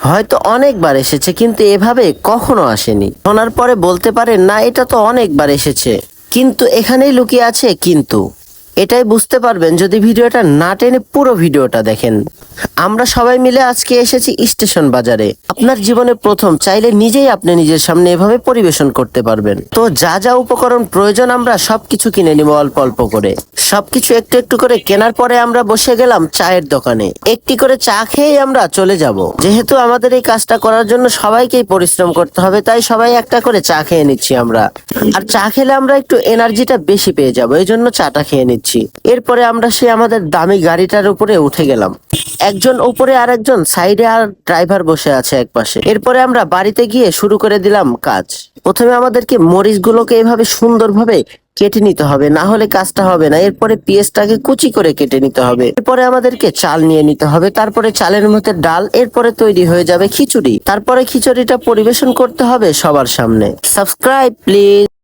হয়তো অনেকবার এসেছে কিন্তু এভাবে কখনো আসেনি। শোনার পরে বলতে পারেন না এটা তো অনেকবার এসেছে, কিন্তু এখানেই লুকিয়ে আছে কিন্তু। এটাই বুঝতে পারবেন যদি ভিডিওটা না টেনে পুরো ভিডিওটা দেখেন। আমরা সবাই মিলে আজকে এসেছি স্টেশন বাজারে। আপনার জীবনে প্রথম চাইলে নিজেই আপনি নিজের সামনে এভাবে পরিবেশন করতে পারবেন। তো যা যা উপকরণ প্রয়োজন আমরা সবকিছু কিনে নিব অল্প অল্প করে। সবকিছু একটু একটু করে কেনার পরে আমরা বসে গেলাম চায়ের দোকানে। একটি করে চা খেয়ে আমরা চলে যাব। যেহেতু আমাদের এই কাজটা করার জন্য সবাইকেই পরিশ্রম করতে হবে, তাই সবাই একটা করে চা খেয়ে নিচ্ছি আমরা। আর চা খেলে আমরা একটু এনার্জিটা বেশি পেয়ে যাবো, এই জন্য চাটা খেয়ে নিচ্ছি। এরপরে আমরা সে আমাদের দামি গাড়িটার উপরে উঠে গেলাম। একজন উপরে আর একজন সাইডে, আর ড্রাইভার বসে আছে এক পাশে। এরপরে আমরা বাড়িতে গিয়ে শুরু করে দিলাম কাজ। প্রথমে আমাদেরকে মরিচগুলোকে এভাবে সুন্দরভাবে কেটে নিতে হবে, না হলে কাজটা হবে না। এরপরে পেঁয়াজটাকে কুচি করে কেটে নিতে হবে। এরপরে আমাদেরকে চাল নিয়ে নিতে হবে, তারপরে চালের মধ্যে ডাল। এরপরে তৈরি হয়ে যাবে খিচুড়ি। তারপরে খিচুড়িটা পরিবেশন করতে হবে সবার সামনে। Subscribe please.